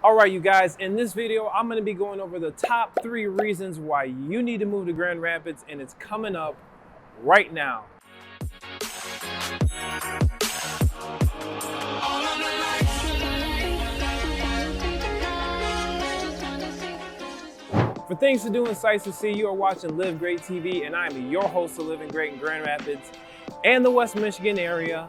All right, you guys, in this video, I'm gonna be going over the top 3 reasons why you need to move to Grand Rapids, and it's coming up right now. For things to do and sights to see, you are watching Live Great TV, and I'm your host of Living Great in Grand Rapids and the West Michigan area.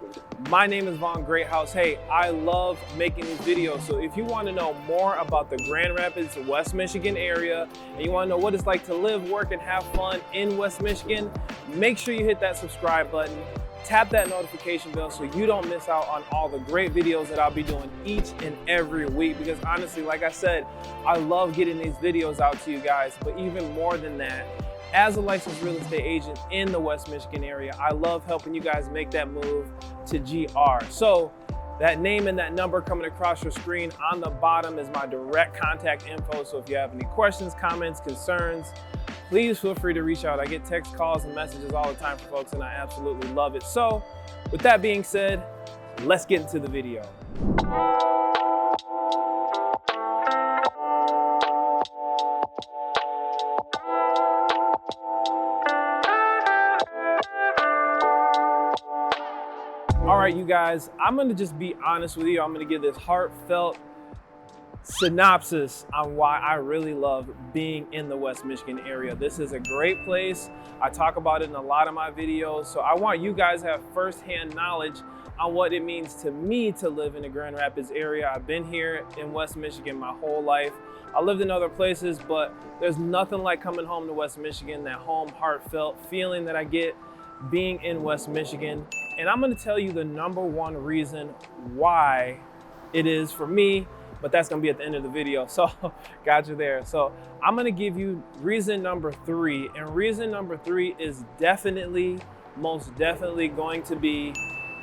My name is Vaughn Greathouse. Hey, I love making these videos. So if you want to know more about the Grand Rapids, West Michigan area, and you want to know what it's like to live, work, and have fun in West Michigan, make sure you hit that subscribe button. Tap that notification bell so you don't miss out on all the great videos that I'll be doing each and every week. Because honestly, like I said, I love getting these videos out to you guys. But even more than that, as a licensed real estate agent in the West Michigan area, I love helping you guys make that move to GR. So that name and that number coming across your screen on the bottom is my direct contact info. So if you have any questions, comments, concerns, please feel free to reach out. I get text calls and messages all the time from folks, and I absolutely love it. So with that being said, let's get into the video. All right, you guys, I'm gonna just be honest with you. I'm gonna give this heartfelt synopsis on why I really love being in the West Michigan area. This is a great place. I talk about it in a lot of my videos. So I want you guys to have firsthand knowledge on what it means to me to live in the Grand Rapids area. I've been here in West Michigan my whole life. I lived in other places, but there's nothing like coming home to West Michigan, that home heartfelt feeling that I get being in West Michigan. And I'm gonna tell you the #1 reason why it is for me, but that's gonna be at the end of the video. So got you there. So I'm gonna give you reason number 3. And reason number 3 is definitely, most definitely going to be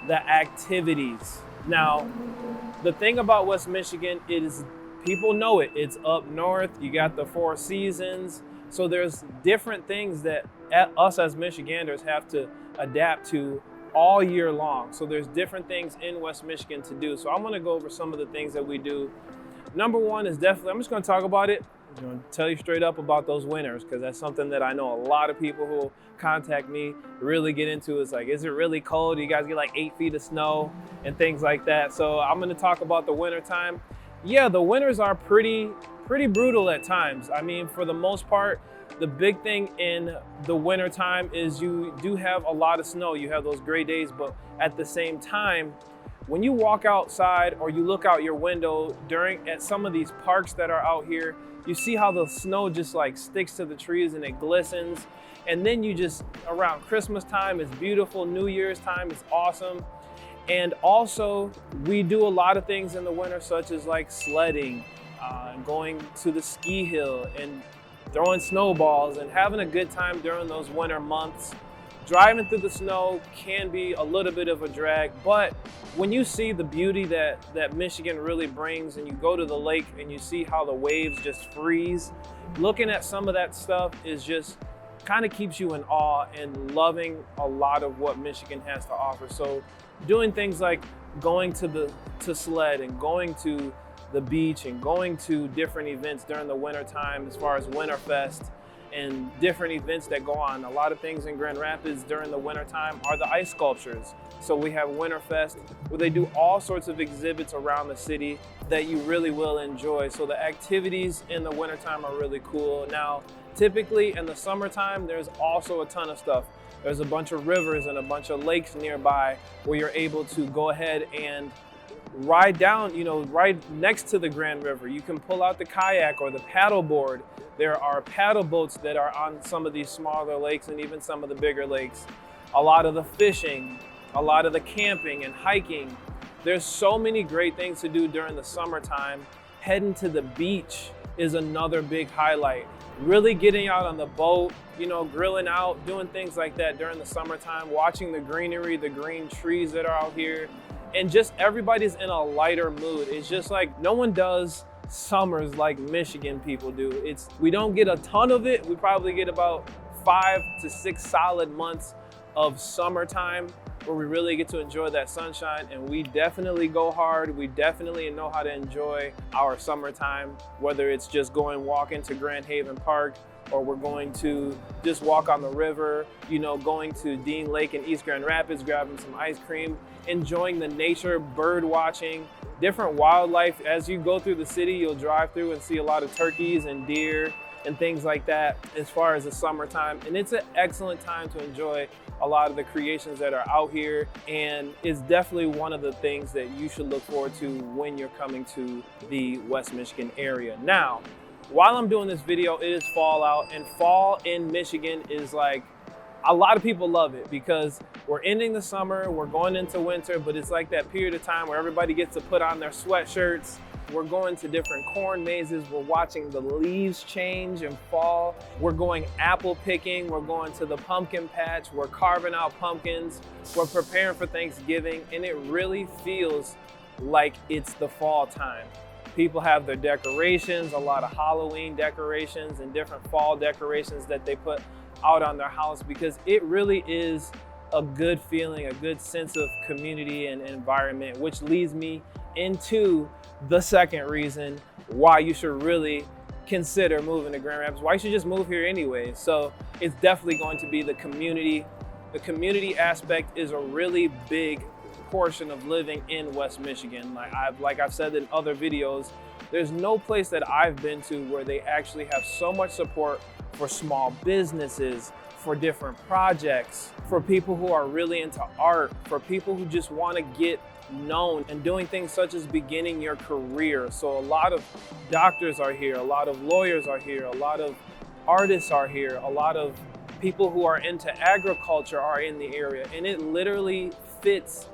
the activities. Now, the thing about West Michigan is people know it. It's up north, you got the 4 seasons. So there's different things that us as Michiganders have to adapt to all year long. So there's different things in West Michigan to do. So I'm gonna go over some of the things that we do. #1 is definitely, I'm just gonna talk about it. I'm gonna tell you straight up about those winters, because that's something that I know a lot of people who contact me really get into. It's like, is it really cold? You guys get like 8 feet of snow and things like that. So I'm gonna talk about the winter time. Yeah, the winters are pretty brutal at times. I mean, for the most part, the big thing in the winter time is you do have a lot of snow. You have those gray days, but at the same time, when you walk outside or you look out your window at some of these parks that are out here, you see how the snow just like sticks to the trees and it glistens. And then you just, around Christmas time, it's beautiful. New Year's time is awesome. And also, we do a lot of things in the winter, such as like sledding, going to the ski hill, and throwing snowballs and having a good time during those winter months. Driving through the snow can be a little bit of a drag, but when you see the beauty that Michigan really brings, and you go to the lake and you see how the waves just freeze, looking at some of that stuff is just kind of keeps you in awe and loving a lot of what Michigan has to offer. So doing things like going to sled and going to the beach and going to different events during the winter time, as far as Winterfest and different events that go on. A lot of things in Grand Rapids during the winter time are the ice sculptures. So we have Winterfest, where they do all sorts of exhibits around the city that you really will enjoy. So the activities in the wintertime are really cool. Now, typically in the summertime, there's also a ton of stuff. There's a bunch of rivers and a bunch of lakes nearby where you're able to go ahead and ride down, right next to the Grand River. You can pull out the kayak or the paddle board. There are paddle boats that are on some of these smaller lakes and even some of the bigger lakes. A lot of the fishing, a lot of the camping and hiking. There's so many great things to do during the summertime. Heading to the beach is another big highlight. Really getting out on the boat, grilling out, doing things like that during the summertime, watching the greenery, the green trees that are out here. And just everybody's in a lighter mood. It's just like no one does summers like Michigan people do. We don't get a ton of it. We probably get about 5 to 6 solid months of summertime, where we really get to enjoy that sunshine, and we definitely go hard. We definitely know how to enjoy our summertime, whether it's just going walking to Grand Haven Park, or we're going to just walk on the river, going to Dean Lake in East Grand Rapids, grabbing some ice cream, enjoying the nature, bird watching, different wildlife. As you go through the city, you'll drive through and see a lot of turkeys and deer and things like that as far as the summertime. And it's an excellent time to enjoy a lot of the creations that are out here. And it's definitely one of the things that you should look forward to when you're coming to the West Michigan area. Now, while I'm doing this video, it is fall out, and fall in Michigan is like, a lot of people love it because we're ending the summer, we're going into winter, but it's like that period of time where everybody gets to put on their sweatshirts. We're going to different corn mazes. We're watching the leaves change and fall. We're going apple picking. We're going to the pumpkin patch. We're carving out pumpkins. We're preparing for Thanksgiving, and it really feels like it's the fall time. People have their decorations, a lot of Halloween decorations and different fall decorations that they put out on their house, because it really is a good feeling, a good sense of community and environment, which leads me into the second reason why you should really consider moving to Grand Rapids, why you should just move here anyway. So it's definitely going to be the community. The community aspect is a really big portion of living in West Michigan. Like I've said in other videos, there's no place that I've been to where they actually have so much support for small businesses, for different projects, for people who are really into art, for people who just want to get known and doing things such as beginning your career. So a lot of doctors are here, a lot of lawyers are here, a lot of artists are here, a lot of people who are into agriculture are in the area, and it literally fits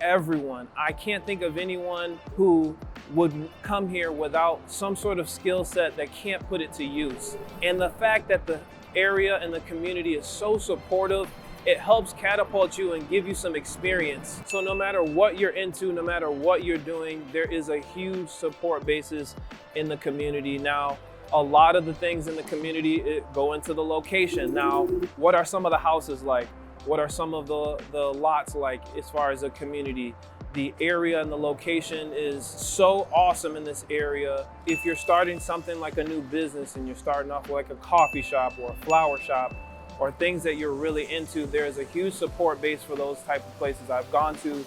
everyone. I can't think of anyone who would come here without some sort of skill set that can't put it to use. And the fact that the area and the community is so supportive, it helps catapult you and give you some experience. So no matter what you're into, no matter what you're doing, there is a huge support basis in the community. Now, a lot of the things in the community go into the location. Now, what are some of the houses like? What are some of the lots like as far as a community? The area and the location is so awesome in this area. If you're starting something like a new business and you're starting off like a coffee shop or a flower shop or things that you're really into, there's a huge support base for those type of places. I've gone to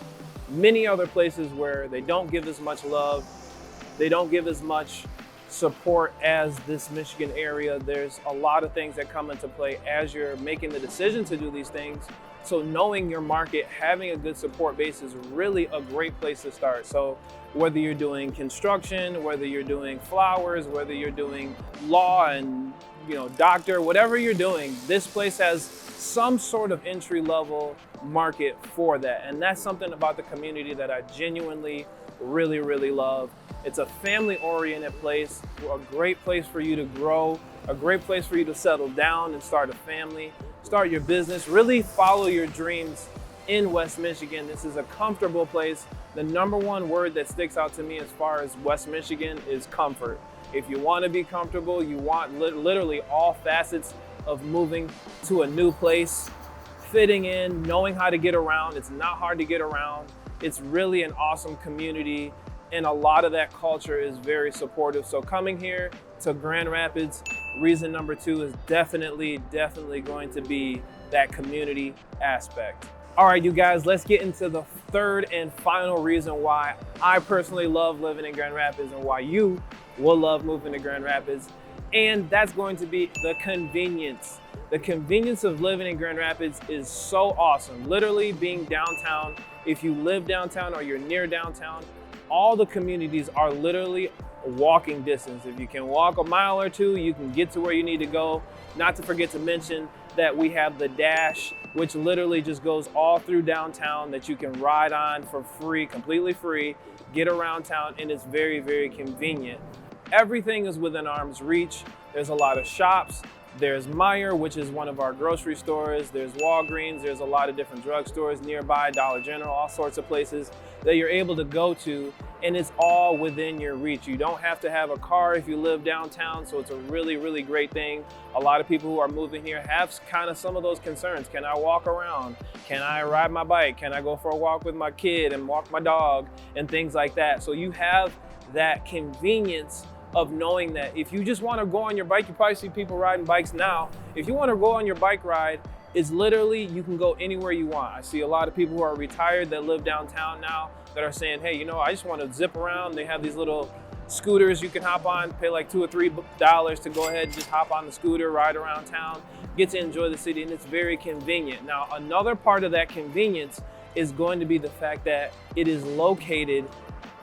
many other places where they don't give as much love, they don't give as much support as this Michigan area. There's a lot of things that come into play as you're making the decision to do these things. So knowing your market, having a good support base is really a great place to start. So whether you're doing construction, whether you're doing flowers, whether you're doing law and doctor, whatever you're doing, this place has some sort of entry level market for that. And that's something about the community that I genuinely really, really love. It's a family oriented place, a great place for you to grow, a great place for you to settle down and start a family, start your business, really follow your dreams in West Michigan. This is a comfortable place. The number one word that sticks out to me as far as West Michigan is comfort. If you want to be comfortable, you want literally all facets of moving to a new place, fitting in, knowing how to get around. It's not hard to get around. It's really an awesome community, and a lot of that culture is very supportive. So coming here to Grand Rapids, reason number two is definitely going to be that community aspect. All right, you guys, let's get into the third and final reason why I personally love living in Grand Rapids and why you will love moving to Grand Rapids. And that's going to be the convenience. The convenience of living in Grand Rapids is so awesome. Literally being downtown, if you live downtown or you're near downtown, all the communities are literally walking distance. If you can walk a mile or two, you can get to where you need to go. Not to forget to mention that we have the Dash, which literally just goes all through downtown that you can ride on for free, completely free, get around town, and it's very, very convenient. Everything is within arm's reach. There's a lot of shops. There's Meijer, which is one of our grocery stores. There's Walgreens. There's a lot of different drugstores nearby, Dollar General, all sorts of places that you're able to go to and it's all within your reach. You don't have to have a car if you live downtown, so it's a really, really great thing. A lot of people who are moving here have kind of some of those concerns. Can I walk around? Can I ride my bike? Can I go for a walk with my kid and walk my dog and things like that? So you have that convenience of knowing that if you just want to go on your bike, you probably see people riding bikes now. If you want to go on your bike ride, it's literally, you can go anywhere you want. I see a lot of people who are retired that live downtown now that are saying, hey, you know, I just want to zip around. They have these little scooters you can hop on, pay like $2 or $3 to go ahead and just hop on the scooter, ride around town, get to enjoy the city, and it's very convenient. Now, another part of that convenience is going to be the fact that it is located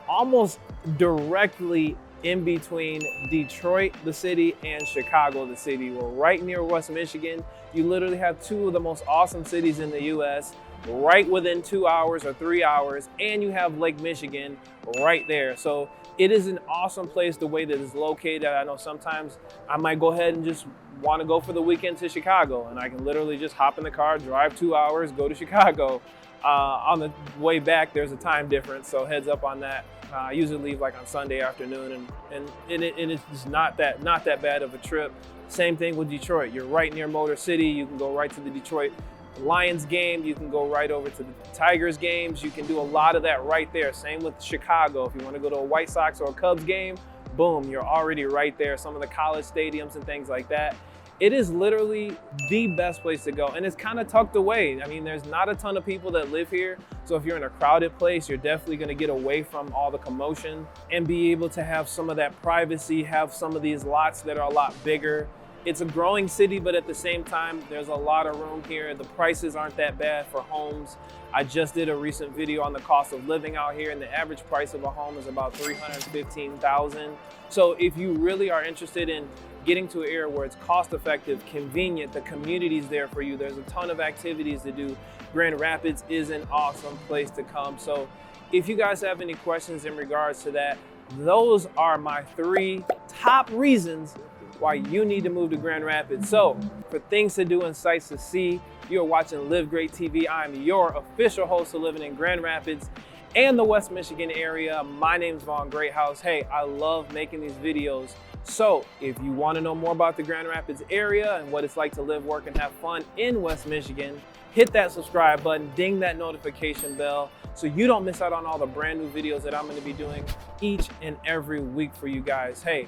almost directly in between Detroit, the city, and Chicago, the city. We're right near West Michigan. You literally have two of the most awesome cities in the US, right within 2 hours or 3 hours, and you have Lake Michigan right there. So it is an awesome place the way that it's located. I know sometimes I might go ahead and just want to go for the weekend to Chicago, and I can literally just hop in the car, drive 2 hours, go to Chicago. On the way back, there's a time difference, so heads up on that. I usually leave like on Sunday afternoon, and it's just not that bad of a trip. Same thing with Detroit. You're right near Motor City. You can go right to the Detroit Lions game. You can go right over to the Tigers games. You can do a lot of that right there. Same with Chicago. If you want to go to a White Sox or a Cubs game, boom, you're already right there. Some of the college stadiums and things like that. It is literally the best place to go, and it's kind of tucked away. I mean, there's not a ton of people that live here, so if you're in a crowded place, you're definitely gonna get away from all the commotion and be able to have some of that privacy, have some of these lots that are a lot bigger. It's a growing city, but at the same time, there's a lot of room here. The prices aren't that bad for homes. I just did a recent video on the cost of living out here, and the average price of a home is about $315,000. So if you really are interested in getting to an area where it's cost effective, convenient, the community's there for you, there's a ton of activities to do. Grand Rapids is an awesome place to come. So if you guys have any questions in regards to that, those are my 3 top reasons why you need to move to Grand Rapids. So for things to do and sights to see, you're watching Live Great TV. I'm your official host of living in Grand Rapids and the West Michigan area. My name's Vaughn Greathouse. Hey, I love making these videos. So if you want to know more about the Grand Rapids area and what it's like to live, work, and have fun in West Michigan, hit that subscribe button, ding that notification bell so you don't miss out on all the brand new videos that I'm going to be doing each and every week for you guys. Hey,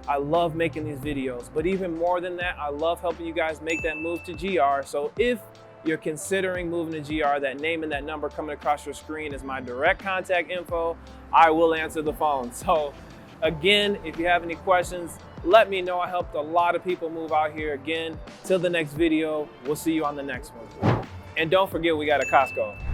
I love making these videos, but even more than that, I love helping you guys make that move to GR. So if you're considering moving to GR, that name and that number coming across your screen is my direct contact info. I will answer the phone. So again, if you have any questions, let me know. I helped a lot of people move out here. Again, till the next video, we'll see you on the next one. And don't forget, we got a Costco.